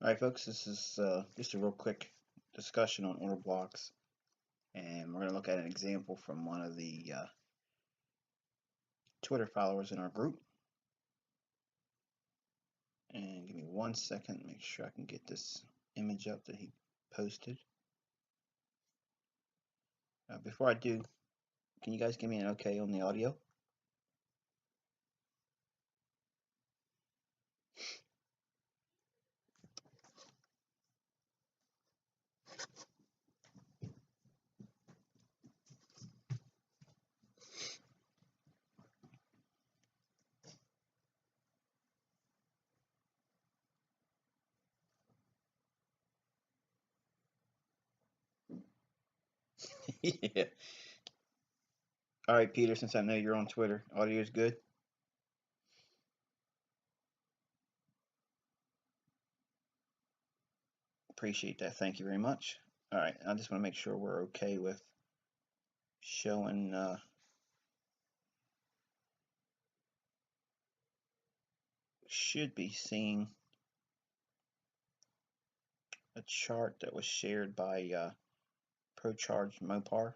All right, folks, this is just a real quick discussion on order blocks, and we're going to look at an example from one of the Twitter followers in our group. And give me 1 second, make sure I can get this image up that he posted. Before I do, can you guys give me an okay on the audio? Yeah. All right, Peter, since I know you're on Twitter, audio is good? Appreciate that. Thank you very much. All right, I just want to make sure we're okay with showing. Should be seeing a chart that was shared by ProCharge Mopar.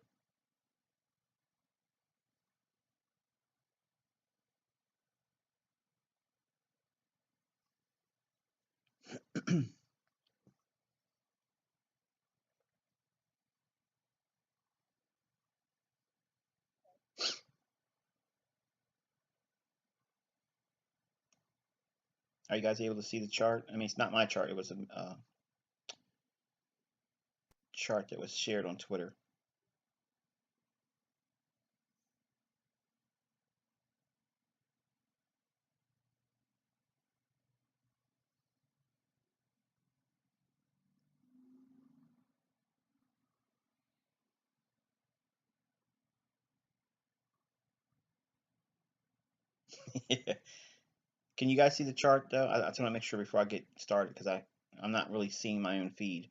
Are you guys able to see the chart? I mean, it's not my chart. It was a chart that was shared on Twitter. Can you guys see the chart though? I just want to make sure before I get started because I'm not really seeing my own feed.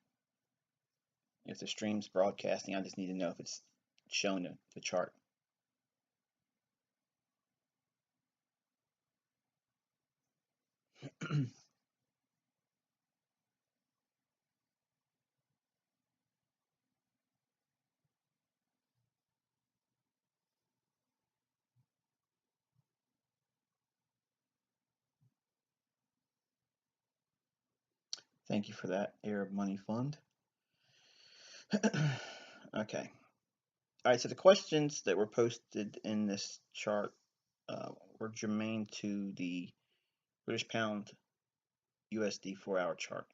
If the stream's broadcasting, I just need to know if it's showing the chart. Thank you for that, Arab Money Fund. Okay. All right, so the questions that were posted in this chart were germane to the British Pound USD 4-hour chart.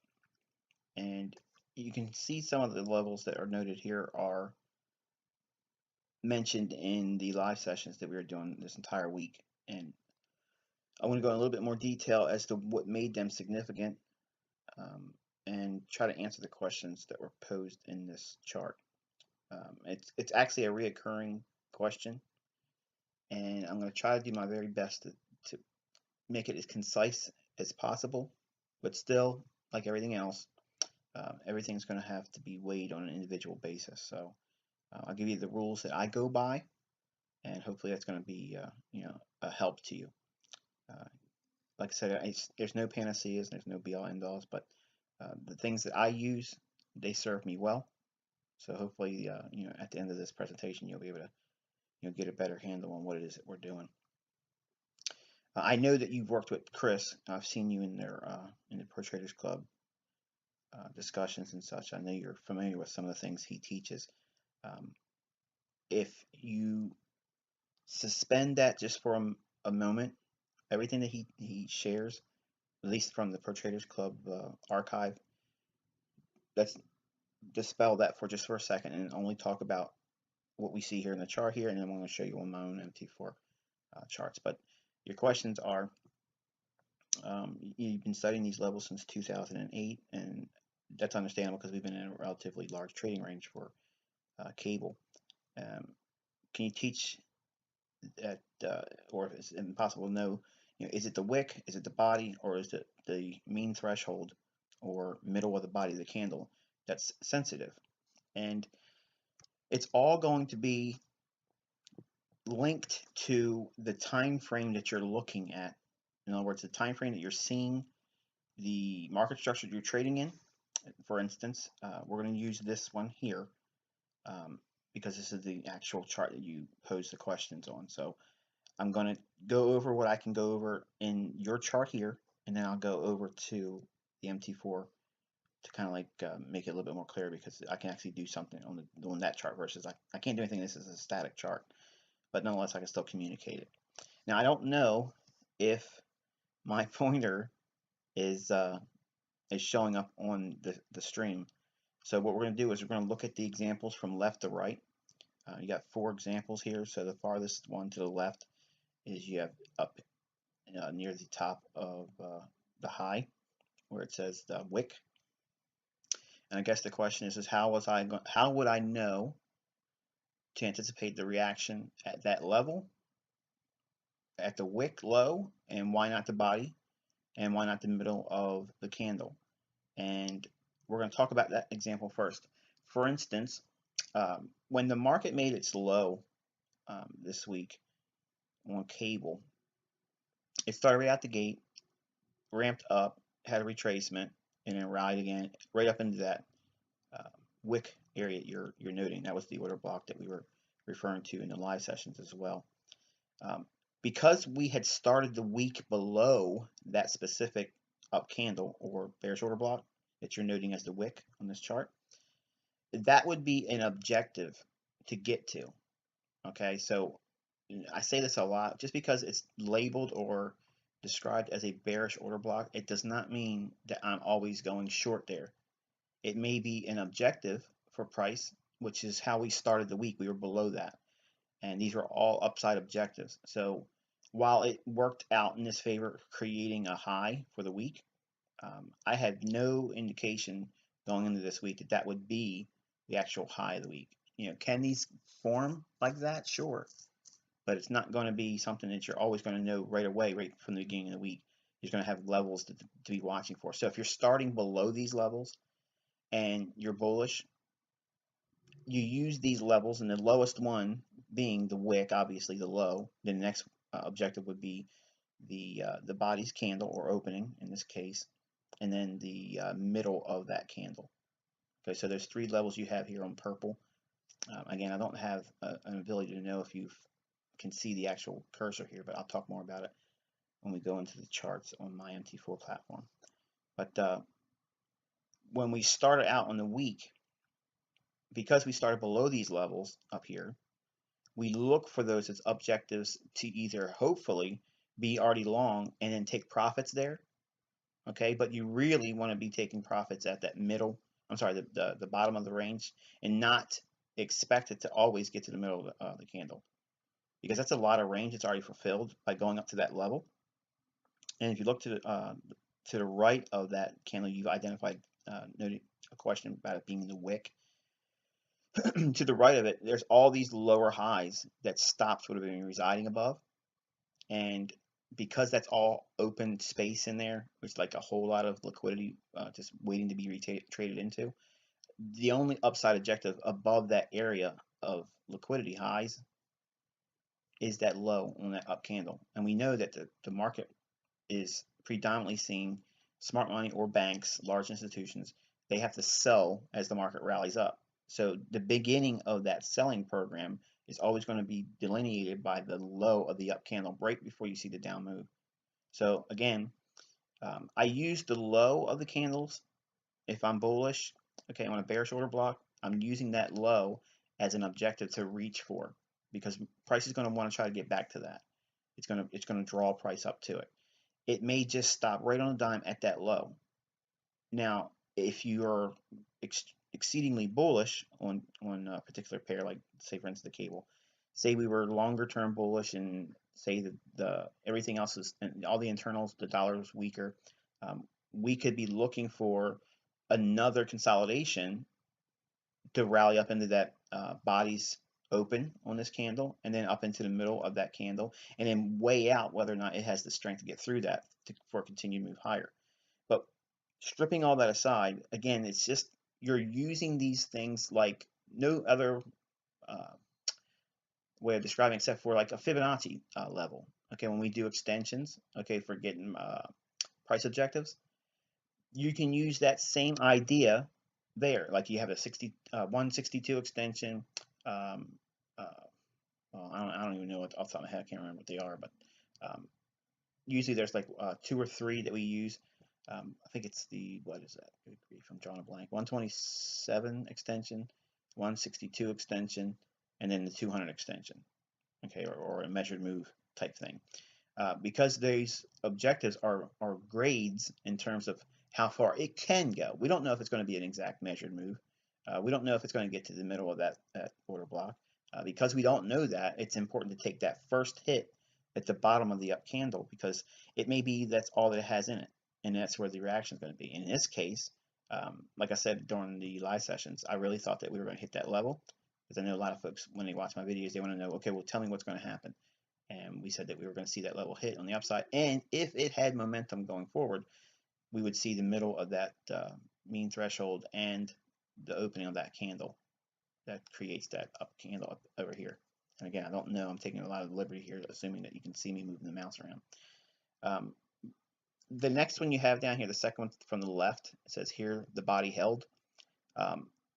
And you can see some of the levels that are noted here are mentioned in the live sessions that we were doing this entire week. And I want to go in a little bit more detail as to what made them significant um, and try to answer the questions that were posed in this chart. It's actually a reoccurring question, and I'm going to try to do my very best to make it as concise as possible, but still, like everything else, everything's going to have to be weighed on an individual basis. So I'll give you the rules that I go by, and hopefully that's going to be a help to you. Uh, like I said, there's no panaceas, there's no be all end alls, but the things that I use, they serve me well. So hopefully, at the end of this presentation, you'll be able to get a better handle on what it is that we're doing. I know that you've worked with Chris. I've seen you in their in the Pro Traders Club discussions and such. I know you're familiar with some of the things he teaches. Um, if you suspend that just for a moment, everything that he shares, at least from the Pro Traders Club archive, let's dispel that for just for a second and only talk about what we see here in the chart here, and then I'm going to show you on my own MT4 charts. But your questions are, you've been studying these levels since 2008, and that's understandable because we've been in a relatively large trading range for cable. Um, can you teach that, or if it's impossible to know, is it the wick, is it the body, or is it the mean threshold or middle of the body of the candle that's sensitive? And it's all going to be linked to the time frame that you're looking at. In other words, the time frame that you're seeing the market structure you're trading in. For instance, we're going to use this one here um, because this is the actual chart that you pose the questions on. So I'm going to go over what I can go over in your chart here, and then I'll go over to the MT4 to kind of like make it a little bit more clear, because I can actually do something on that chart versus I can't do anything. This is a static chart, but nonetheless I can still communicate it. Now I don't know if my pointer is showing up on the stream. So what we're going to do is we're going to look at the examples from left to right. You got 4 examples here. So the farthest one to the left is you have up near the top of the high where it says the wick. And I guess the question is how would I know to anticipate the reaction at that level, at the wick low, and why not the body, and why not the middle of the candle? And we're going to talk about that example first. For instance, when the market made its low this week on cable, it started right out the gate, ramped up, had a retracement, and then rallied again right up into that uh, wick area you're noting. That was the order block that we were referring to in the live sessions as well. Um, because we had started the week below that specific up candle or bearish order block that you're noting as the wick on this chart, that would be an objective to get to. Okay, so I say this a lot, just because it's labeled or described as a bearish order block, it does not mean that I'm always going short there. It may be an objective for price, which is how we started the week. We were below that, and these were all upside objectives. So while it worked out in this favor, creating a high for the week, I had no indication going into this week that that would be the actual high of the week. Can these form like that? Sure, but it's not going to be something that you're always going to know right away, right from the beginning of the week. You're going to have levels to be watching for. So if you're starting below these levels and you're bullish, you use these levels, and the lowest one being the wick, obviously the low. Then the next objective would be the body's candle or opening in this case, and then the middle of that candle. Okay, so there's 3 levels you have here on purple. Again, I don't have an ability to know if you can see the actual cursor here, but I'll talk more about it when we go into the charts on my MT4 platform. But when we started out on the week, because we started below these levels up here, we look for those as objectives to either hopefully be already long and then take profits there. Okay, but you really want to be taking profits at that middle, I'm sorry, the bottom of the range, and not expect it to always get to the middle of the candle, because that's a lot of range it's already fulfilled by going up to that level. And if you look to the right of that candle, you've identified noted a question about it being in the wick. To the right of it, there's all these lower highs that stops would have been residing above, and because that's all open space in there, it's like a whole lot of liquidity just waiting to be traded into. The only upside objective above that area of liquidity highs is that low on that up candle, and we know that the market is predominantly seeing smart money or banks, large institutions. They have to sell as the market rallies up. So the beginning of that selling program is always going to be delineated by the low of the up candle right before you see the down move. So again, I use the low of the candles if I'm bullish. Okay, on a bearish order block, I'm using that low as an objective to reach for, because price is going to want to try to get back to that. It's going to draw price up to it. It may just stop right on a dime at that low. Now, if you're exceedingly bullish on a particular pair, like say for instance the cable, say we were longer term bullish, and say that the everything else is, and all the internals, the dollar is weaker, we could be looking for another consolidation to rally up into that body's open on this candle, and then up into the middle of that candle, and then weigh out whether or not it has the strength to get through that for a continued move higher. But stripping all that aside, again, it's just you're using these things like no other uh, way of describing, except for like a Fibonacci level. Okay, when we do extensions, okay, for getting price objectives, you can use that same idea there. Like you have a 162 extension. Um, uh, well, I don't even know what off the top of my head. I can't remember what they are, but um, usually there's like 2 or 3 that we use. I think it's the, what is that? Good grief, I'm drawing a blank. 127 extension, 162 extension, and then the 200 extension. Okay, or a measured move type thing. Because these objectives are grades in terms of how far it can go. We don't know if it's going to be an exact measured move. We don't know if it's going to get to the middle of that order block. Because we don't know that, it's important to take that first hit at the bottom of the up candle, because it may be that's all that it has in it, and that's where the reaction is going to be. In this case, like I said during the live sessions, I really thought that we were going to hit that level, because I know a lot of folks, when they watch my videos, they want to know, okay, well, tell me what's going to happen. And we said that we were going to see that level hit on the upside, and if it had momentum going forward, we would see the middle of that mean threshold and the opening of that candle that creates that up candle up over here. And again, I don't know, I'm taking a lot of liberty here, assuming that you can see me moving the mouse around. The next one you have down here, the second one from the left, it says here the body held.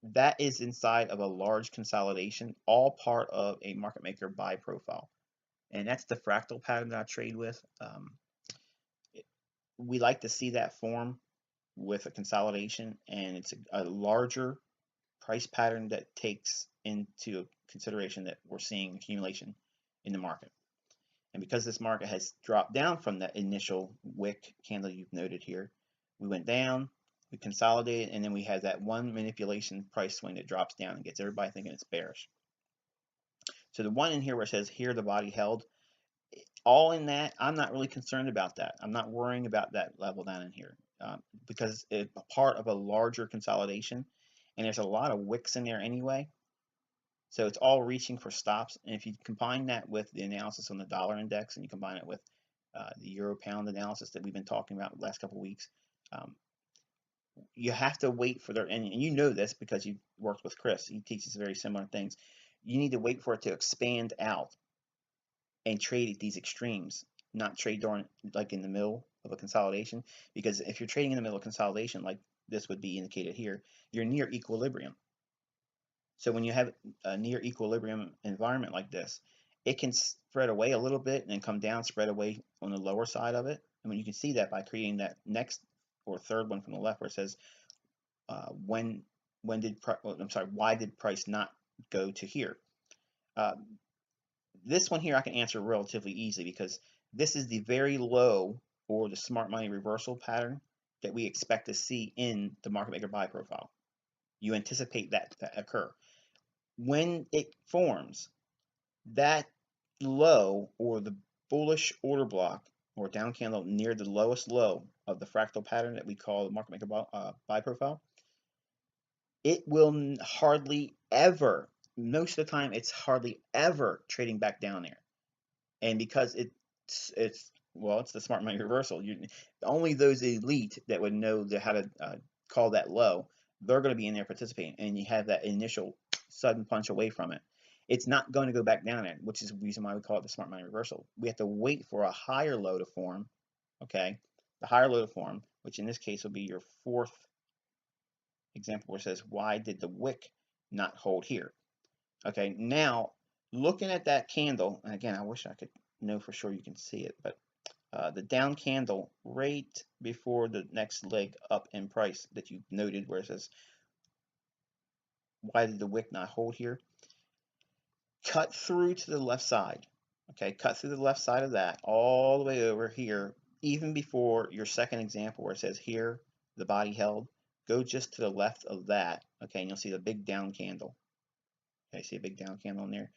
That is inside of a large consolidation, all part of a market maker buy profile. And that's the fractal pattern that I trade with. We like to see that form with a consolidation, and it's a larger price pattern that takes into consideration that we're seeing accumulation in the market. And because this market has dropped down from that initial wick candle you've noted here, we went down, we consolidated, and then we have that one manipulation price swing that drops down and gets everybody thinking it's bearish. So the one in here where it says here the body held, all in that, I'm not really concerned about that. I'm not worrying about that level down in here because it's a part of a larger consolidation, and there's a lot of wicks in there anyway. So it's all reaching for stops. And if you combine that with the analysis on the dollar index, and you combine it with the euro pound analysis that we've been talking about the last couple of weeks, you have to wait for their, and you know this because you've worked with Chris. He teaches very similar things. You need to wait for it to expand out and trade at these extremes, not trade during, like in the middle of a consolidation, because if you're trading in the middle of consolidation, like this would be indicated here, you're near equilibrium. So when you have a near equilibrium environment like this, it can spread away a little bit and then come down, spread away on the lower side of it. I mean, you can see that by creating that next or third one from the left where it says when did why did price not go to here? This one here I can answer relatively easily, because this is the very low, or the smart money reversal pattern, that we expect to see in the market maker buy profile. You anticipate that to occur. When it forms, that low, or the bullish order block or down candle near the lowest low of the fractal pattern that we call the market maker buy profile, it will hardly ever, most of the time, it's hardly ever trading back down there. And because it's well, it's the smart money reversal. Only those elite that would know how to call that low, they're going to be in there participating, and you have that initial sudden punch away from it. It's not going to go back down there, which is the reason why we call it the smart money reversal. We have to wait for a higher low to form. Okay, the higher low to form, which in this case will be your fourth example where it says, why did the wick not hold here? Okay, now looking at that candle, and again, I wish I could know for sure you can see it, but the down candle right before the next leg up in price that you noted where it says, why did the wick not hold here? Cut through to the left side. Okay, cut through the left side of that all the way over here, even before your second example where it says here the body held. Go just to the left of that, okay, and you'll see the big down candle. Okay, see a big down candle in there?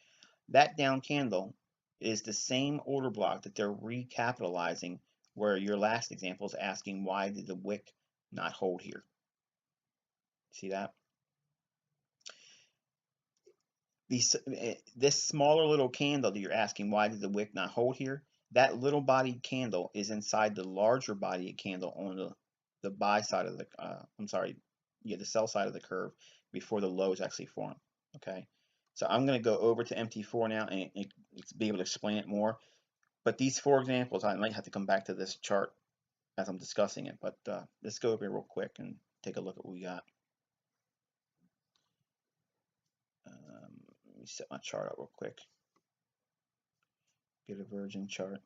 That down candle is the same order block that they're recapitalizing, where your last example is asking, why did the wick not hold here? See that? This smaller little candle that you're asking, why did the wick not hold here? That little bodied candle is inside the larger bodied candle on the buy side of the, the sell side of the curve before the lows actually form. Okay, so I'm going to go over to MT4 now and be able to explain it more. But these four examples, I might have to come back to this chart as I'm discussing it. But let's go over here real quick and take a look at what we got. Let me set my chart up real quick. Get a Virgin chart.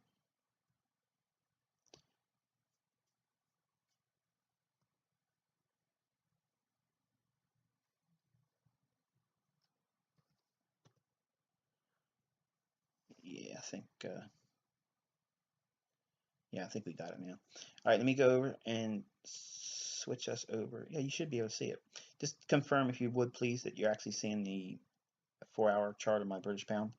Yeah, I think we got it now. All right, let me go over and switch us over. Yeah, you should be able to see it. Just confirm, if you would please, that you're actually seeing the 4-hour chart of my British pound.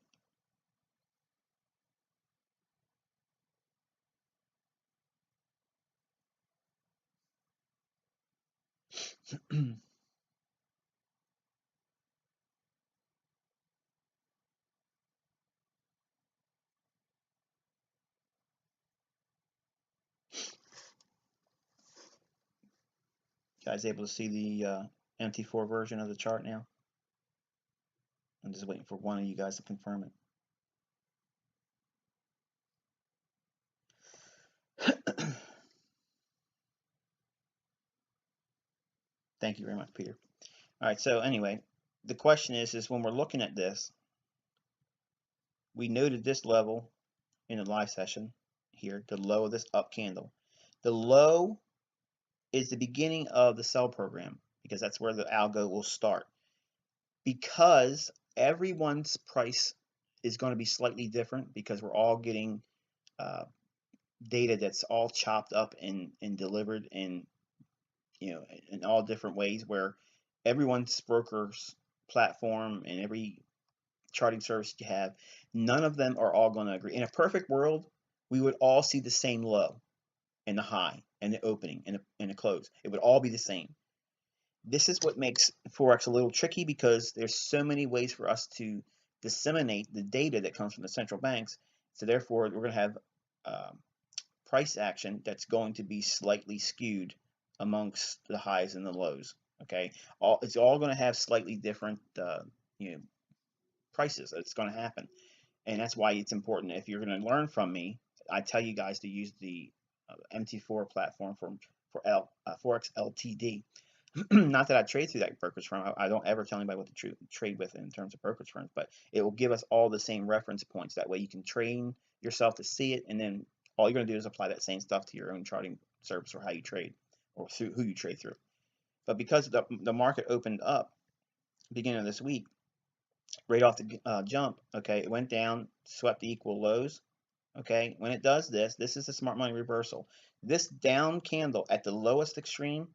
Guys able to see the MT4 version of the chart now? I'm just waiting for one of you guys to confirm it. Thank you very much, Peter. All right, so anyway, the question is when we're looking at this, we noted this level in the live session here, the low of this up candle. The low is the beginning of the sell program because that's where the algo will start. Because everyone's price is going to be slightly different because we're all getting data that's all chopped up and delivered in in all different ways, where everyone's broker's platform and every charting service you have, none of them are all going to agree. In a perfect world, we would all see the same low and the high and the opening and the close. It would all be the same. This is what makes Forex a little tricky because there's so many ways for us to disseminate the data that comes from the central banks. So therefore, we're going to have price action that's going to be slightly skewed amongst the highs and the lows. Okay, it's all going to have slightly different prices. It's going to happen, and that's why it's important. If you're going to learn from me, I tell you guys to use the MT4 platform for Forex Ltd. Not that I trade through that brokerage firm. I don't ever tell anybody what to trade with in terms of brokerage firms, but it will give us all the same reference points. That way you can train yourself to see it, and then all you're going to do is apply that same stuff to your own charting service or how you trade or through who you trade through. But because the market opened up beginning of this week, right off the jump, okay, it went down, swept the equal lows. Okay, when it does this, this is a smart money reversal. This down candle at the lowest extreme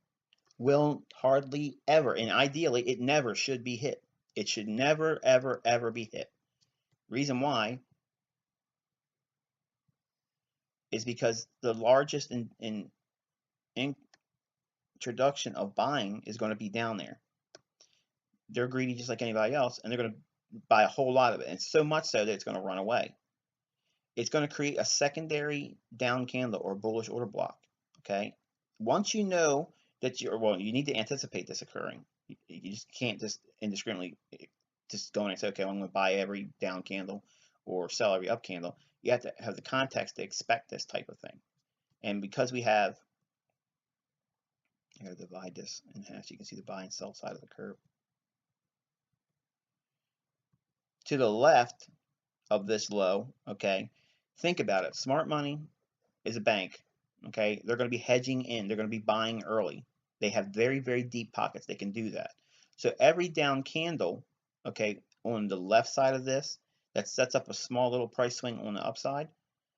will hardly ever, and ideally it never should be hit. It should never, ever, ever be hit. Reason why is because the largest introduction of buying is going to be down there. They're greedy just like anybody else, and they're going to buy a whole lot of it, and so much so that it's going to run away. It's going to create a secondary down candle or bullish order block. Okay, once you know that you need to anticipate this occurring. You just can't just indiscriminately just go and say, okay, I'm going to buy every down candle or sell every up candle. You have to have the context to expect this type of thing. And because we have, I'm going to divide this in half so you can see the buy and sell side of the curve. To the left of this low, okay, think about it. Smart money is a bank, okay? They're going to be hedging in. They're going to be buying early. They have very, very deep pockets. They can do that. So every down candle, okay, on the left side of this, that sets up a small little price swing on the upside,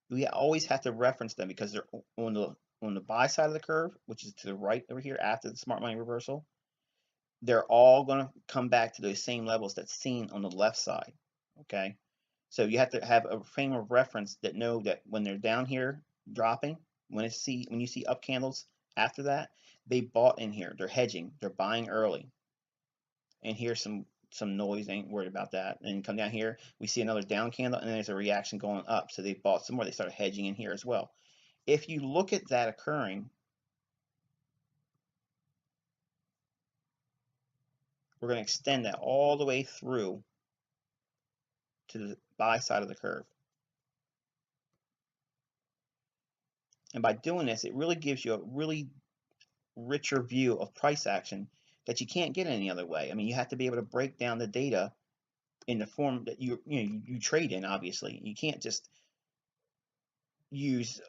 we always have to reference them because they're on the buy side of the curve, which is to the right over here after the smart money reversal. They're all going to come back to those same levels that's seen on the left side, okay? So you have to have a frame of reference that know that when they're down here dropping, when you see up candles after that, they bought in here. They're hedging. They're buying early. And here's some noise. Ain't worried about that. And come down here, we see another down candle, and then there's a reaction going up. So they bought some more. They started hedging in here as well. If you look at that occurring, we're going to extend that all the way through to the buy side of the curve. And by doing this, it really gives you a really richer view of price action that you can't get any other way. I mean, you have to be able to break down the data in the form that you trade in. Obviously, you can't just use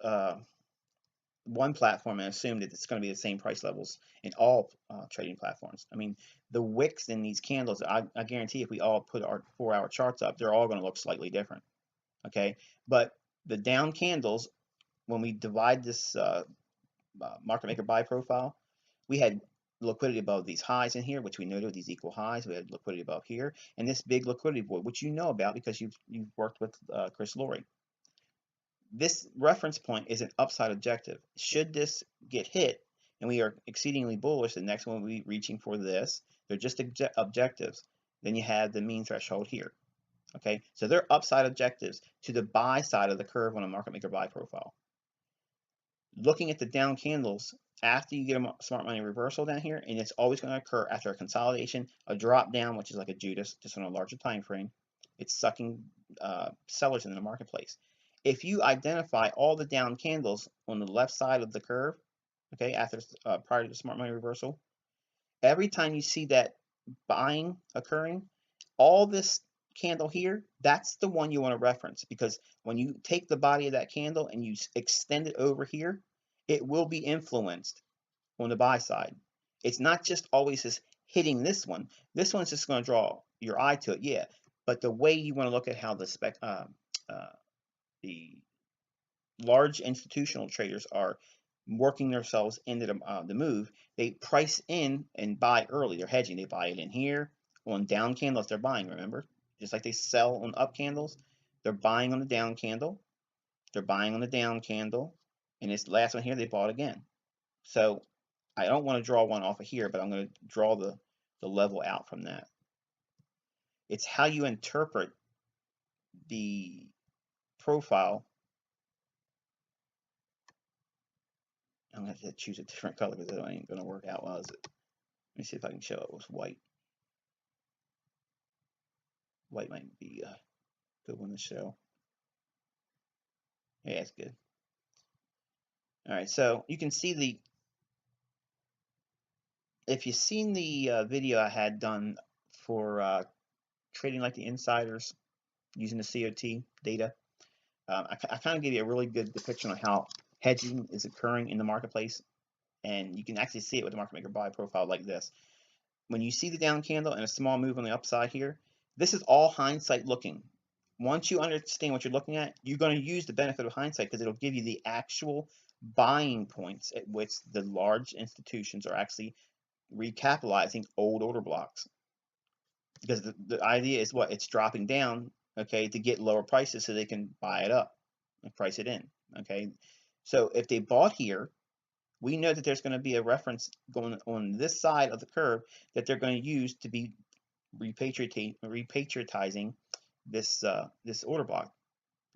one platform and assume that it's going to be the same price levels in all trading platforms. I mean, the wicks in these candles, I guarantee if we all put our 4-hour charts up, they're all going to look slightly different. Okay, but the down candles, when we divide this market maker buy profile, we had liquidity above these highs in here, which we noted these equal highs. We had liquidity above here, and this big liquidity void, which you know about because you've worked with Chris Laurie. This reference point is an upside objective. Should this get hit and we are exceedingly bullish, the next one will be reaching for this. They're just objectives. Then you have the mean threshold here. Okay, so they're upside objectives to the buy side of the curve on a market maker buy profile. Looking at the down candles, after you get a smart money reversal down here, and it's always going to occur after a consolidation, a drop down, which is like a Judas, just on a larger time frame. It's sucking sellers into the marketplace. If you identify all the down candles on the left side of the curve, okay, after prior to the smart money reversal, every time you see that buying occurring, all this candle here, that's the one you want to reference, because when you take the body of that candle and you extend it over here, it will be influenced on the buy side. It's not just always just hitting this one. This one's just going to draw your eye to it, yeah. But the way you want to look at how the large institutional traders are working themselves into the move, they price in and buy early. They're hedging. They buy it in here on down candles. They're buying. Remember, just like they sell on up candles, they're buying on the down candle. They're buying on the down candle, and this last one here they bought again. So I don't want to draw one off of here, but I'm going to draw the level out from that. It's how you interpret the profile. I'm going to have to choose a different color because it ain't going to work out well, is it? Let me see if I can show it with white. White might be a good one to show. Yeah, it's good. All right, so you can see if you've seen the video I had done for trading like the insiders using the COT data, I kind of gave you a really good depiction of how hedging is occurring in the marketplace, and you can actually see it with the market maker buy profile like this. When you see the down candle and a small move on the upside here, this is all hindsight looking. Once you understand what you're looking at, you're going to use the benefit of hindsight because it'll give you the actual buying points at which the large institutions are actually recapitalizing old order blocks. Because the idea is what? It's dropping down, okay, to get lower prices so they can buy it up and price it in, okay? So if they bought here, we know that there's going to be a reference going on this side of the curve that they're going to use to be repatriatizing this this order block.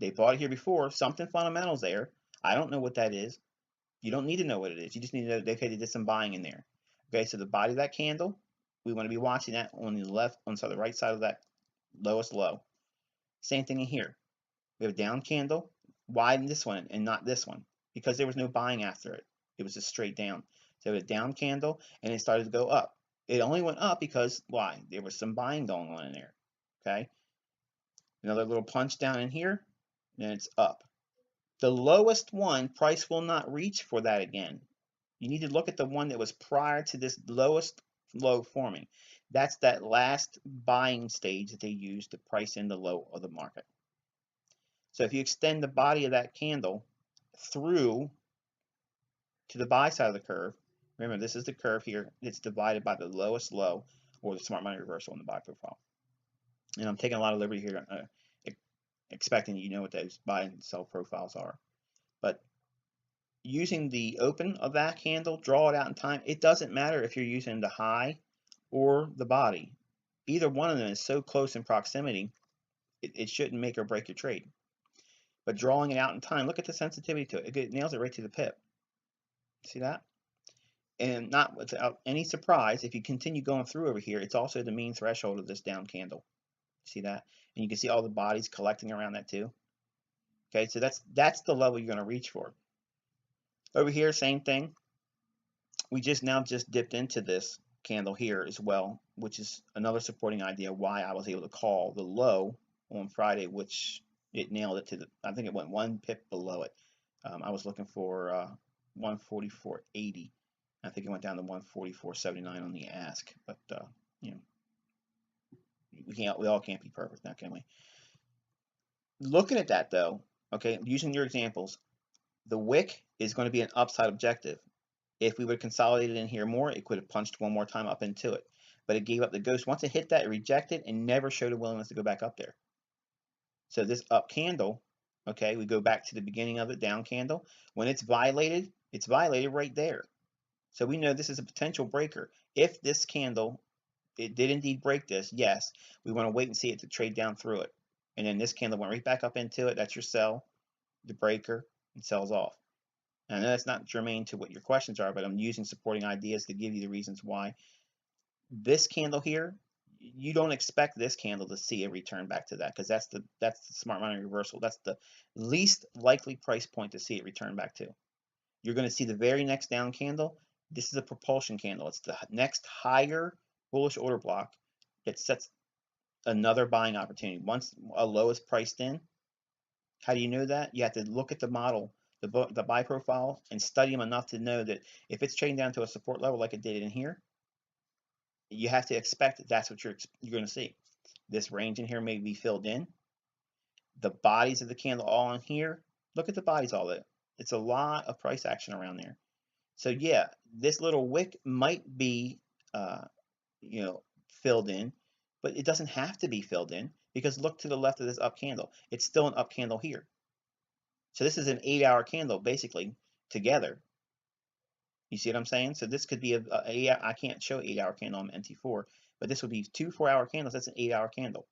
They bought it here before. Something fundamental's there. I don't know what that is. You don't need to know what it is. You just need to know, okay, they did some buying in there. Okay, so the body of that candle, we want to be watching that on the left, on the right side of that lowest low. Same thing in here. We have a down candle. Why this one and not this one? Because there was no buying after it. It was just straight down. So a down candle, and it started to go up. It only went up because why? There was some buying going on in there. Okay. Another little punch down in here, then it's up. The lowest one, price will not reach for that again. You need to look at the one that was prior to this lowest low forming. That's that last buying stage that they use to price in the low of the market. So if you extend the body of that candle through to the buy side of the curve, remember this is the curve here, it's divided by the lowest low or the smart money reversal in the buy profile. And I'm taking a lot of liberty here, expecting you know what those buy and sell profiles are. But using the open of that candle, draw it out in time. It doesn't matter if you're using the high or the body. Either one of them is so close in proximity, it shouldn't make or break your trade. But drawing it out in time, look at the sensitivity to it. It nails it right to the pip. See that? And not without any surprise, if you continue going through over here, it's also the mean threshold of this down candle. See that? And you can see all the bodies collecting around that too. Okay, so that's the level you're going to reach for. Over here, same thing. We just dipped into this candle here as well, which is another supporting idea why I was able to call the low on Friday, which it nailed it to I think it went 1 pip below it. I was looking for 144.80. I think it went down to 144.79 on the ask, but you know, we all can't be perfect now, can we? Looking at that though, okay, using your examples, the wick is going to be an upside objective. If we would have consolidated in here more, it could have punched one more time up into it. But it gave up the ghost. Once it hit that, it rejected and never showed a willingness to go back up there. So this up candle, okay, we go back to the beginning of the down candle. When it's violated right there. So we know this is a potential breaker. If this candle, it did indeed break this, yes, we want to wait and see it to trade down through it. And then this candle went right back up into it. That's your sell, the breaker, and sells off. And I know that's not germane to what your questions are, but I'm using supporting ideas to give you the reasons why. This candle here, you don't expect this candle to see a return back to that, because that's the smart money reversal. That's the least likely price point to see it return back to. You're going to see the very next down candle. This is a propulsion candle. It's the next higher bullish order block that sets another buying opportunity. Once a low is priced in, how do you know that? You have to look at the model, the buy profile, and study them enough to know that if it's trading down to a support level like it did in here, you have to expect that that's what you're going to see. This range in here may be filled in. The bodies of the candle all in here. Look at the bodies all that. It's a lot of price action around there. So yeah, this little wick might be, uh, filled in, but it doesn't have to be filled in, because look to the left of this up candle. It's still an up candle here. So this is an 8-hour candle basically together. You see what I'm saying? So this could be I can't show 8-hour candle on MT4, but this would be 2 4-hour candles. That's an 8-hour candle.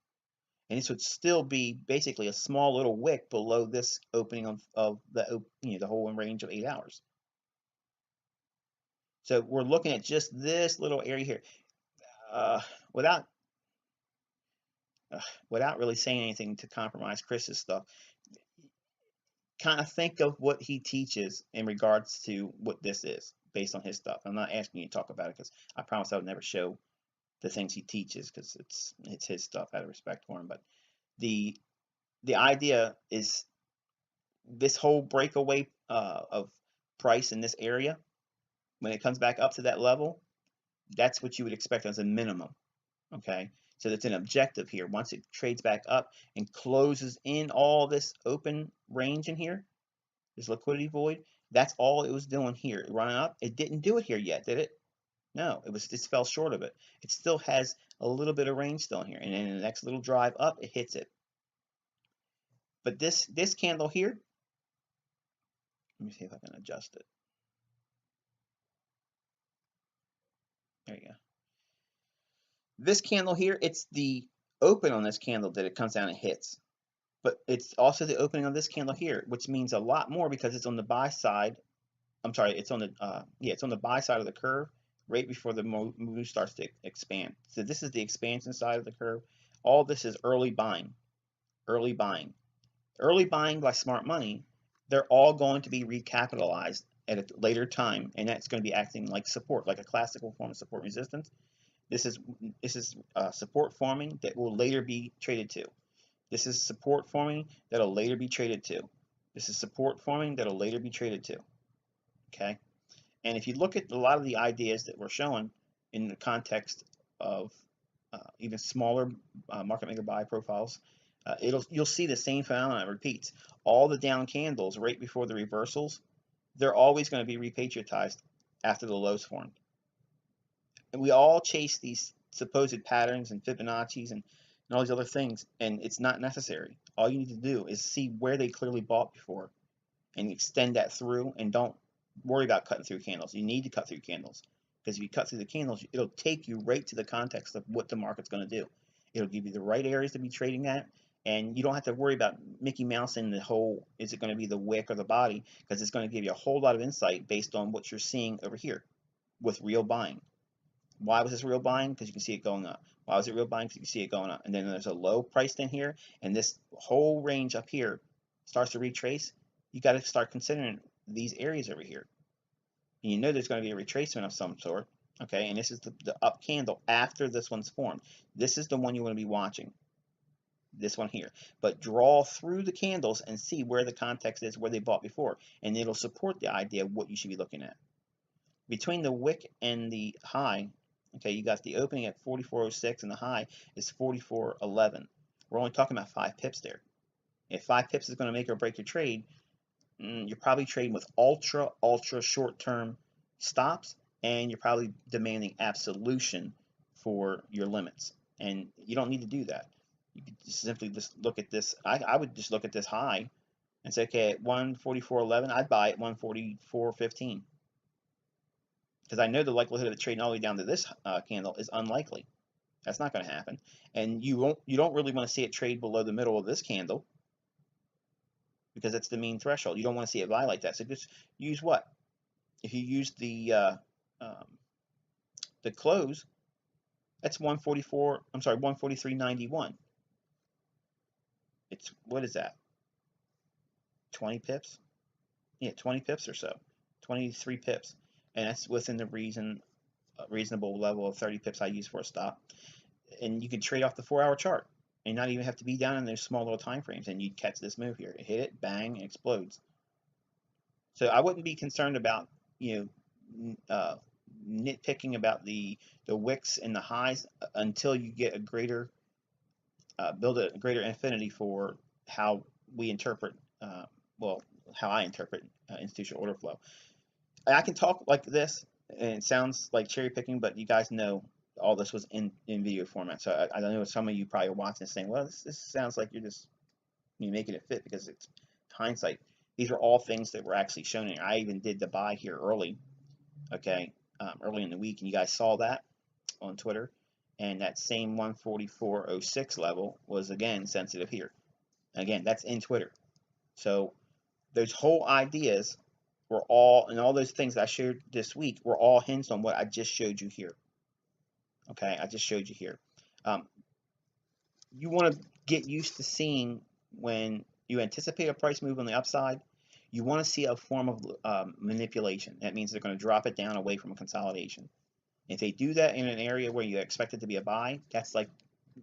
And this would still be basically a small little wick below this opening of the whole range of 8 hours. So we're looking at just this little area here. Uh, without without really saying anything to compromise Chris's stuff, kind of think of what he teaches in regards to what this is based on his stuff. I'm not asking you to talk about it, because I promise I would never show the things he teaches, because it's his stuff out of respect for him. But the idea is this whole breakaway of price in this area, when it comes back up to that level, that's what you would expect as a minimum. Okay, so that's an objective here. Once it trades back up and closes in all this open range in here, this liquidity void, that's all it was doing here, running up. It didn't do it here yet, did it? No, it just fell short of it. It still has a little bit of range still in here, and then in the next little drive up, it hits it. But this candle here, let me see if I can adjust it. There you go. This candle here, it's the open on this candle that it comes down and hits. But it's also the opening of this candle here, which means a lot more, because it's on the buy side. I'm sorry, it's on the it's on the buy side of the curve, right before the move starts to expand. So this is the expansion side of the curve. All this is early buying, early buying, early buying by smart money. They're all going to be recapitalized at a later time, and that's going to be acting like support, like a classical form of support resistance. This is support forming that will later be traded to. This is support forming that'll later be traded to. This is support forming that'll later be traded to. Okay? And if you look at a lot of the ideas that we're showing in the context of even smaller market maker buy profiles, you'll see the same phenomenon repeats. All the down candles right before the reversals, they're always going to be repatriatized after the lows formed. And we all chase these supposed patterns and Fibonacci's and all these other things, and it's not necessary. All you need to do is see where they clearly bought before and extend that through, and don't worry about cutting through candles. You need to cut through candles, because if you cut through the candles, it'll take you right to the context of what the market's going to do. It'll give you the right areas to be trading at, and you don't have to worry about Mickey Mouse in the whole, is it going to be the wick or the body, because it's going to give you a whole lot of insight based on what you're seeing over here with real buying. Why was this real buying? Because you can see it going up. Why was it real buying? Because you can see it going up. And then there's a low priced in here, and this whole range up here starts to retrace. You got to start considering these areas over here. And you know there's going to be a retracement of some sort. Okay, and this is the up candle after this one's formed. This is the one you want to be watching. This one here. But draw through the candles and see where the context is, where they bought before. And it'll support the idea of what you should be looking at. Between the wick and the high, okay, you got the opening at 44.06 and the high is 44.11. We're only talking about 5 pips there. If 5 pips is going to make or break your trade, you're probably trading with ultra short-term stops, and you're probably demanding absolution for your limits. And you don't need to do that. You could just simply just look at this. I would just look at this high and say, okay, at 144.11, I'd buy at 144.15. Because I know the likelihood of it trading all the way down to this candle is unlikely. That's not going to happen. And you don't really want to see it trade below the middle of this candle, because that's the mean threshold. You don't want to see it violate that. So just use what? If you use the close, that's 144. I'm sorry, 143.91. It's, what is that? 20 pips? Yeah, 20 pips or so. 23 pips, and that's within the reasonable level of 30 pips I use for a stop. And you can trade off the 4-hour chart and not even have to be down in those small little time frames, and you'd catch this move here. Hit it, bang, it explodes. So I wouldn't be concerned about, nitpicking about the wicks and the highs until you get a greater build a greater affinity for how we interpret, how I interpret institutional order flow. I can talk like this, and it sounds like cherry picking, but you guys know all this was in video format. So I know some of you probably are watching and saying, well, this sounds like you're just making it fit because it's hindsight. These are all things that were actually shown in. I even did the buy here early, okay, early in the week, and you guys saw that on Twitter. And that same 144.06 level was again sensitive here. Again, that's in Twitter. So those whole ideas were all, and all those things that I shared this week were all hinged on what I just showed you here. Okay, I just showed you here. You want to get used to seeing, when you anticipate a price move on the upside, you want to see a form of manipulation. That means they're going to drop it down away from a consolidation. If they do that in an area where you expect it to be a buy, that's like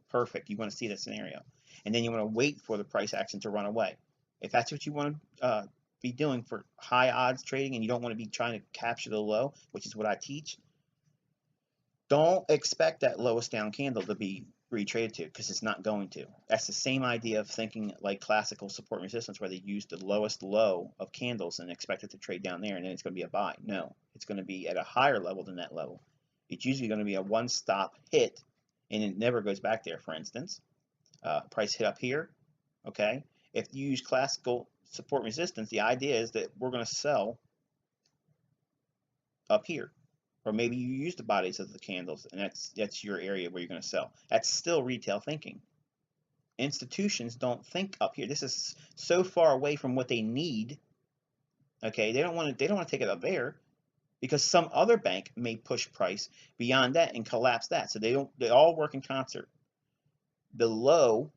perfect. You want to see that scenario. And then you want to wait for the price action to run away. If that's what you want to be doing for high odds trading, and you don't want to be trying to capture the low, which is what I teach, don't expect that lowest down candle to be retraded to, because it's not going to. That's the same idea of thinking like classical support and resistance, where they use the lowest low of candles and expect it to trade down there, and then it's going to be a buy. No, it's going to be at a higher level than that level. It's usually going to be a one-stop hit, and it never goes back there. For instance, price hit up here, okay? If you use classical support and resistance, the idea is that we're going to sell up here. Or maybe you use the bodies of the candles, and that's your area where you're going to sell. That's still retail thinking. Institutions don't think up here. This is so far away from what they need. Okay, they don't want to take it up there, because some other bank may push price beyond that and collapse that. So they all work in concert. The low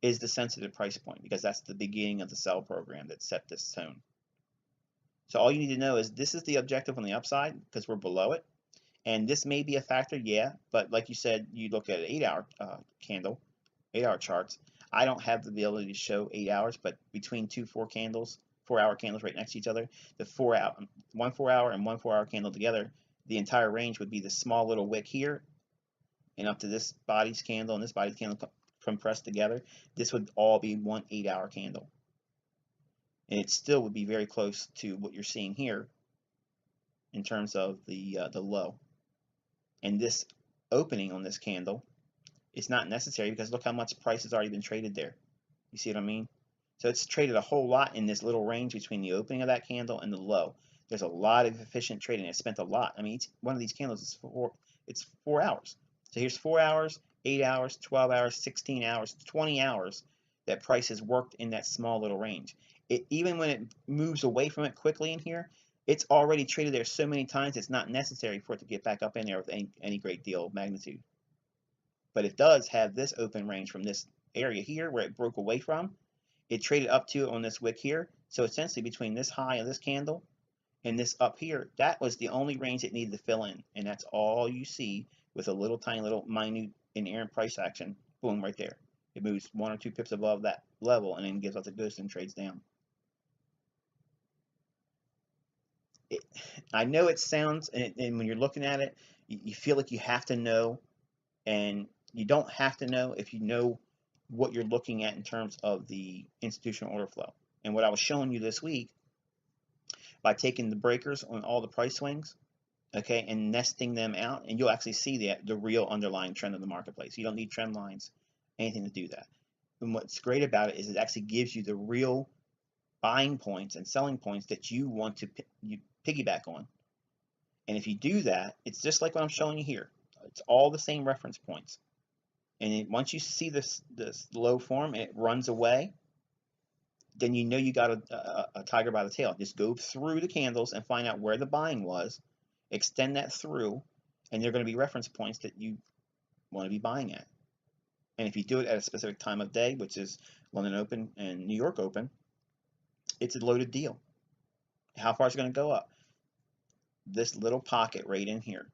is the sensitive price point, because that's the beginning of the sell program that set this tone. So all you need to know is this is the objective on the upside, because we're below it. And this may be a factor, yeah, but like you said, you look at an 8-hour candle, 8-hour charts. I don't have the ability to show 8 hours, but between two 4-hour candles right next to each other, one 4-hour and one 4-hour candle together, the entire range would be the small little wick here, and up to this body's candle and this body's candle compressed together. This would all be one 8-hour candle, and it still would be very close to what you're seeing here in terms of the low. And this opening on this candle is not necessary, because look how much price has already been traded there. You see what I mean? So it's traded a whole lot in this little range between the opening of that candle and the low. There's a lot of efficient trading. It spent a lot. I mean, each one of these candles is 4 hours. So here's 4 hours, 8 hours, 12 hours, 16 hours, 20 hours that price has worked in that small little range. Even when it moves away from it quickly in here, it's already traded there so many times, it's not necessary for it to get back up in there with any great deal of magnitude. But it does have this open range from this area here where it broke away from. It traded up to on this wick here, So essentially between this high of this candle and this up here, that was the only range it needed to fill in. And that's all you see with a little tiny little minute inerrant price action. Boom, right there. It moves 1 or 2 pips above that level and then gives out the ghost and trades down. I know it sounds, and when you're looking at it, you feel like you have to know, and you don't have to know if you know what you're looking at in terms of the institutional order flow. And what I was showing you this week, by taking the breakers on all the price swings, okay, and nesting them out, and you'll actually see the real underlying trend of the marketplace. You don't need trend lines, anything to do that. And what's great about it is it actually gives you the real buying points and selling points that you want to piggyback on. And if you do that, it's just like what I'm showing you here. It's all the same reference points. And once you see this low form and it runs away, then you know you got a tiger by the tail. Just go through the candles and find out where the buying was, extend that through, and they're going to be reference points that you want to be buying at. And if you do it at a specific time of day, which is London Open and New York Open, it's a loaded deal. How far is it going to go up? This little pocket right in here.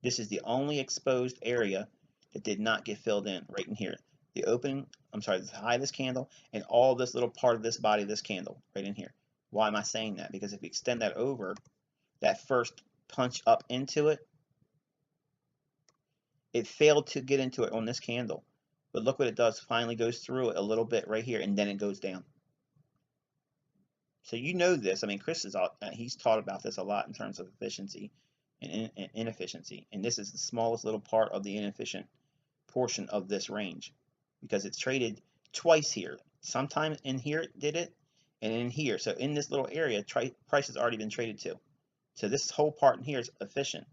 This is the only exposed area that did not get filled in, right in here. The opening, I'm sorry, the high of this candle and all this little part of this body of this candle right in here. Why am I saying that? Because if we extend that over, that first punch up into it, it failed to get into it on this candle. But look what it does, finally goes through it a little bit right here, and then it goes down. So you know this. I mean, Chris is he's taught about this a lot in terms of efficiency and inefficiency. And this is the smallest little part of the inefficient portion of this range, because it's traded twice here. Sometime in here it did it, and in here. So in this little area, price has already been traded to. So this whole part in here is efficient.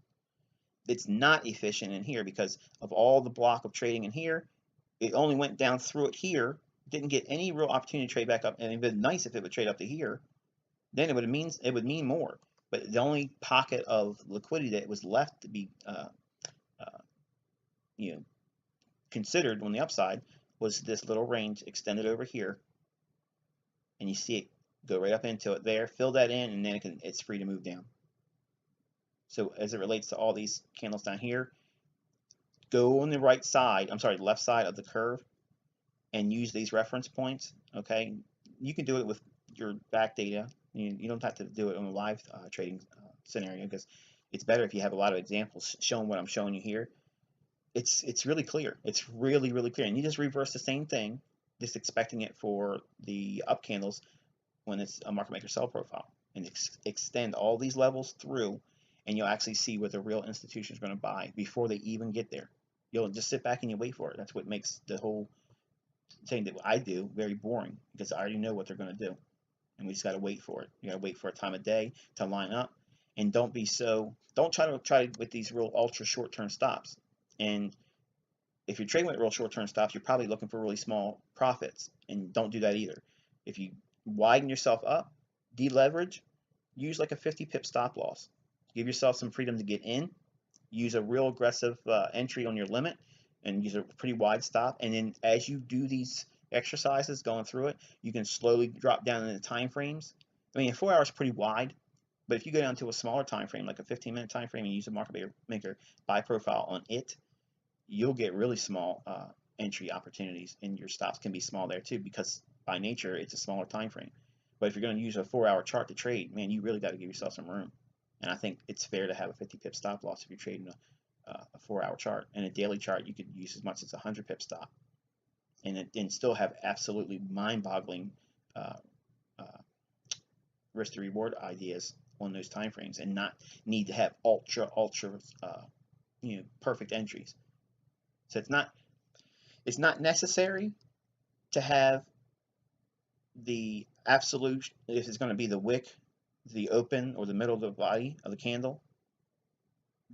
It's not efficient in here because of all the block of trading in here. It only went down through it here, didn't get any real opportunity to trade back up. And it would be nice if it would trade up to here. Then it would mean more. But the only pocket of liquidity that was left to be considered on the upside was this little range extended over here, and you see it go right up into it there, fill that in, and then it's free to move down. So as it relates to all these candles down here, go on the right side, I'm sorry, the left side of the curve, and use these reference points. Okay, you can do it with your back data. You don't have to do it on a live trading scenario, because it's better if you have a lot of examples showing what I'm showing you here. It's really clear. It's really clear. And you just reverse the same thing, just expecting it for the up candles when it's a market maker sell profile, and extend all these levels through, and you'll actually see what the real institution is going to buy before they even get there. You'll just sit back and you wait for it. That's what makes the whole thing that I do very boring, because I already know what they're going to do, and we just got to wait for it. You got to wait for a time of day to line up, and don't try with these real ultra short-term stops. And if you're trading with real short-term stops, you're probably looking for really small profits, and don't do that either. If you widen yourself up, deleverage, use like a 50 pip stop loss. Give yourself some freedom to get in. Use a real aggressive entry on your limit, and use a pretty wide stop. And then as you do these exercises going through it, you can slowly drop down in the time frames. I mean, 4 hours is pretty wide, but if you go down to a smaller time frame, like a 15-minute time frame, and use a market maker buy profile on it, you'll get really small entry opportunities, and your stops can be small there too, because by nature it's a smaller time frame. But if you're going to use a 4-hour chart to trade, man, you really got to give yourself some room. And I think it's fair to have a 50 pip stop loss if you're trading a 4-hour chart. And a daily chart, you could use as much as a 100 pip stop, and still have absolutely mind-boggling risk to reward ideas on those time frames, and not need to have ultra perfect entries. So it's not necessary to have the absolute, if it's going to be the wick, the open, or the middle of the body of the candle.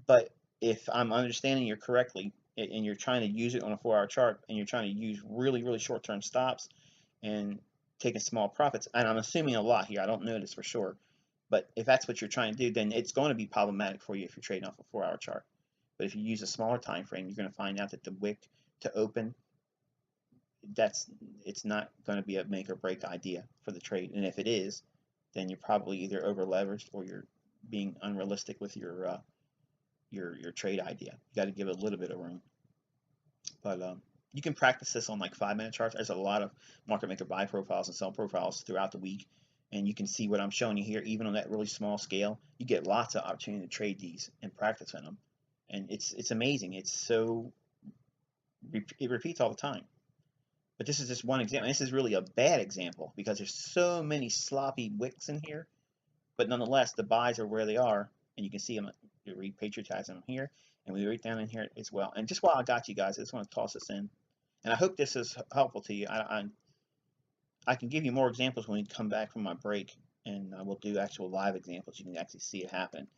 But if I'm understanding you correctly, and you're trying to use it on a 4-hour chart, and you're trying to use really short-term stops and taking small profits, and I'm assuming a lot here, I don't know this for sure, but if that's what you're trying to do, then it's going to be problematic for you if you're trading off a 4-hour chart. But if you use a smaller time frame, you're going to find out that the wick to open, it's not going to be a make or break idea for the trade. And if it is, then you're probably either over leveraged or you're being unrealistic with your trade idea. You got to give it a little bit of room. But you can practice this on like 5-minute charts. There's a lot of market maker buy profiles and sell profiles throughout the week, and you can see what I'm showing you here. Even on that really small scale, you get lots of opportunity to trade these and practice in them, and it's amazing. It repeats all the time. But this is just one example. This is really a bad example because there's so many sloppy wicks in here. But nonetheless, the buys are where they are, and you can see them. You repatriatize them here, and we read down in here as well. And just while I got you guys, I just want to toss this in, and I hope this is helpful to you. I can give you more examples when we come back from my break, and we'll do actual live examples. You can actually see it happen.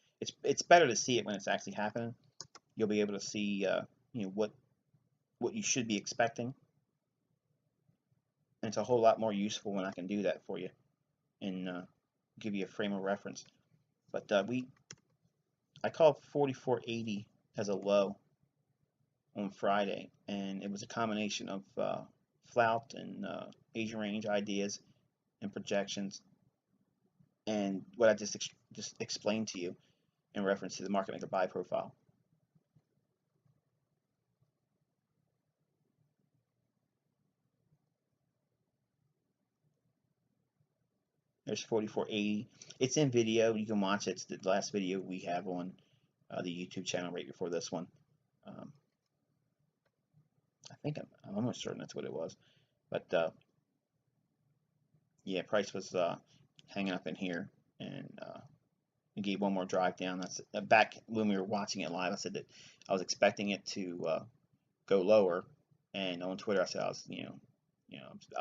It's better to see it when it's actually happening. You'll be able to see what you should be expecting. And it's a whole lot more useful when I can do that for you and give you a frame of reference. But I called 4480 as a low on Friday, and it was a combination of flout and Asian range ideas and projections, and what I just explained to you in reference to the market maker buy profile. There's 4480. It's in video. You can watch it. It's the last video we have on the YouTube channel right before this one. I think I'm almost certain that's what it was. But yeah, price was hanging up in here, and we gave one more drive down. That's back when we were watching it live. I said that I was expecting it to go lower, and on Twitter I said I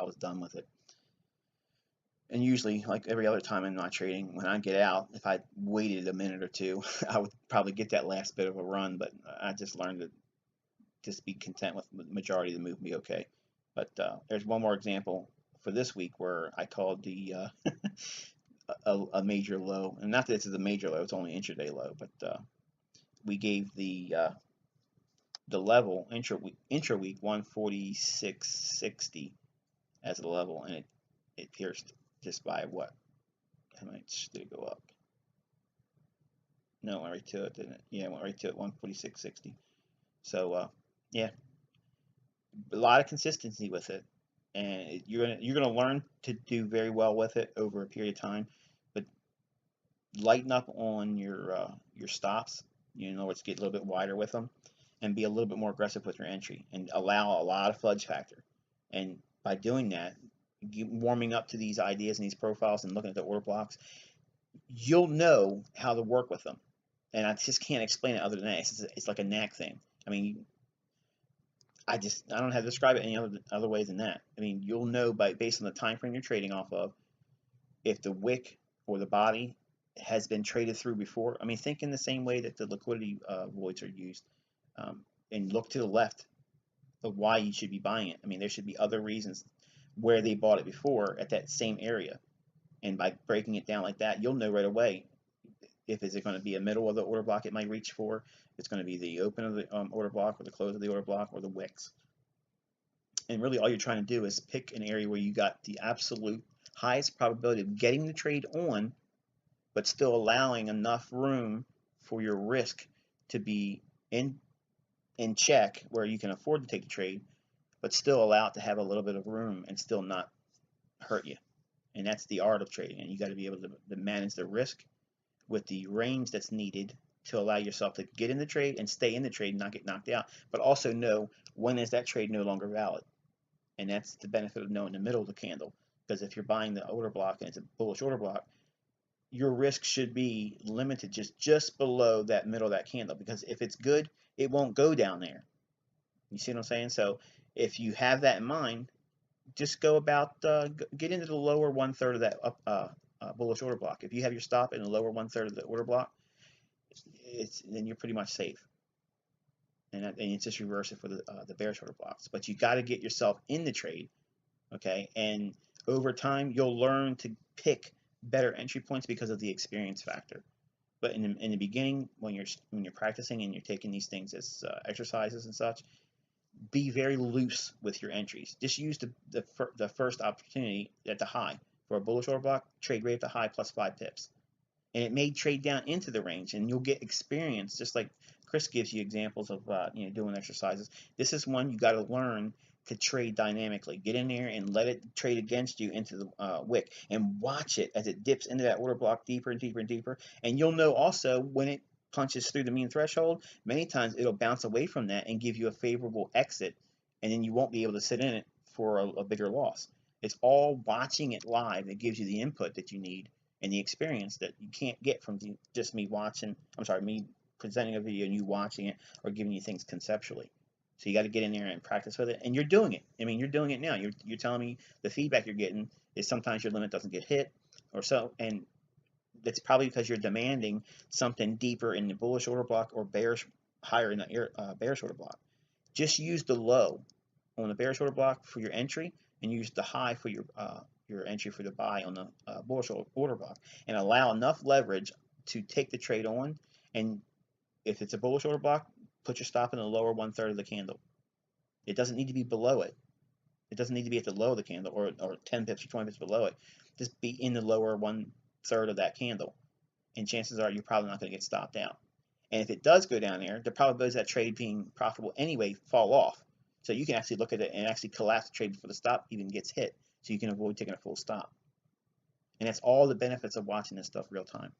was done with it. And usually, like every other time in my trading, when I get out, if I waited a minute or two, I would probably get that last bit of a run. But I just learned to just be content with the majority of the move and be okay. But there's one more example for this week where I called the a major low, and not that this is a major low; it's only intraday low. But we gave the level intra week 146.60 as a level, and it pierced just by what? How much did it go up? No, it went right to it, didn't it? Yeah, it went right to it, 146.60. So yeah, a lot of consistency with it, and you're gonna learn to do very well with it over a period of time. But lighten up on your stops. You know, let's get a little bit wider with them, and be a little bit more aggressive with your entry, and allow a lot of fudge factor. And by doing that, warming up to these ideas and these profiles and looking at the order blocks, you'll know how to work with them. And I just can't explain it other than that. It's like a knack thing. I mean, I don't know how to describe it any other ways than that. I mean, you'll know based on the time frame you're trading off of, if the wick or the body has been traded through before. I mean, think in the same way that the liquidity voids are used, and look to the left of why you should be buying it. I mean, there should be other reasons where they bought it before at that same area, and by breaking it down like that, you'll know right away if is it going to be a middle of the order block it might reach for, it's going to be the open of the order block or the close of the order block or the wicks. And really all you're trying to do is pick an area where you got the absolute highest probability of getting the trade on, but still allowing enough room for your risk to be in check where you can afford to take the trade, but still allow it to have a little bit of room and still not hurt you. And that's the art of trading, and you got to be able to manage the risk with the range that's needed to allow yourself to get in the trade and stay in the trade and not get knocked out, but also know when is that trade no longer valid. And that's the benefit of knowing the middle of the candle, because if you're buying the order block and it's a bullish order block, your risk should be limited just below that middle of that candle, because if it's good, it won't go down there. You see what I'm saying? So if you have that in mind, just go about get into the lower 1/3 of that bullish order block. If you have your stop in the lower 1/3 of the order block, then you're pretty much safe. And it's just reverse it for the bearish order blocks. But you got to get yourself in the trade, okay? And over time, you'll learn to pick better entry points because of the experience factor. But in the beginning, when you're practicing and you're taking these things as exercises and such, be very loose with your entries. Just use the first opportunity at the high. For a bullish order block, trade right at the high plus 5 pips. And it may trade down into the range, and you'll get experience, just like Chris gives you examples of doing exercises. This is one you got to learn to trade dynamically. Get in there and let it trade against you into the wick, and watch it as it dips into that order block deeper and deeper and deeper. And you'll know also when it punches through the mean threshold. Many times it'll bounce away from that and give you a favorable exit, and then you won't be able to sit in it for a bigger loss. It's all watching it live that gives you the input that you need and the experience that you can't get from just me watching. I'm sorry, me presenting a video and you watching it or giving you things conceptually. So you got to get in there and practice with it, and you're doing it. I mean, you're doing it now. You're telling me the feedback you're getting is sometimes your limit doesn't get hit or so, and that's probably because you're demanding something deeper in the bullish order block or bearish higher in the bearish order block. Just use the low on the bearish order block for your entry, and use the high for your entry for the buy on the bullish order block, and allow enough leverage to take the trade on. And if it's a bullish order block, put your stop in the lower 1/3 of the candle. It doesn't need to be below it. It doesn't need to be at the low of the candle or 10 pips or 20 pips below it. Just be in the lower 1/3 of that candle, and chances are you're probably not going to get stopped out. And if it does go down there, the probabilities of that trade being profitable anyway fall off. So you can actually look at it and actually collapse the trade before the stop even gets hit, so you can avoid taking a full stop. And that's all the benefits of watching this stuff real time.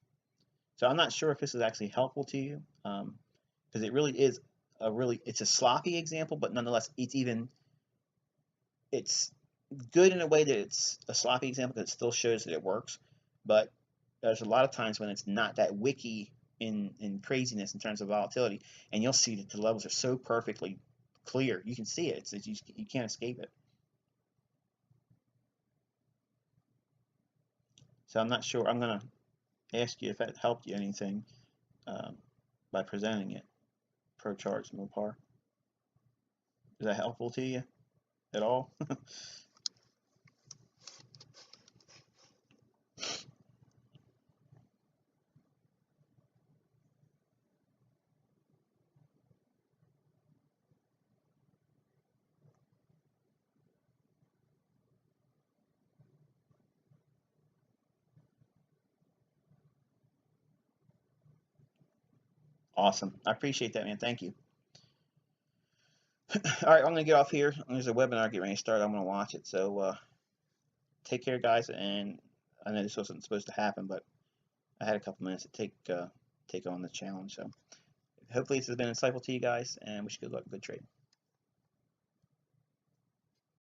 So I'm not sure if this is actually helpful to you, because it really is it's a sloppy example, but nonetheless it's good in a way that it's a sloppy example because it still shows that it works. But there's a lot of times when it's not that wicky in craziness in terms of volatility, and you'll see that the levels are so perfectly clear. You can see it. You can't escape it. So I'm not sure. I'm going to ask you if that helped you anything by presenting it. Pro charts, Mopar. Is that helpful to you at all? Awesome. I appreciate that, man. Thank you. All right, I'm going to get off here. There's a webinar getting ready to start. I'm going to watch it. So take care, guys. And I know this wasn't supposed to happen, but I had a couple minutes to take on the challenge. So hopefully this has been insightful to you guys, and wish you good luck, good trade.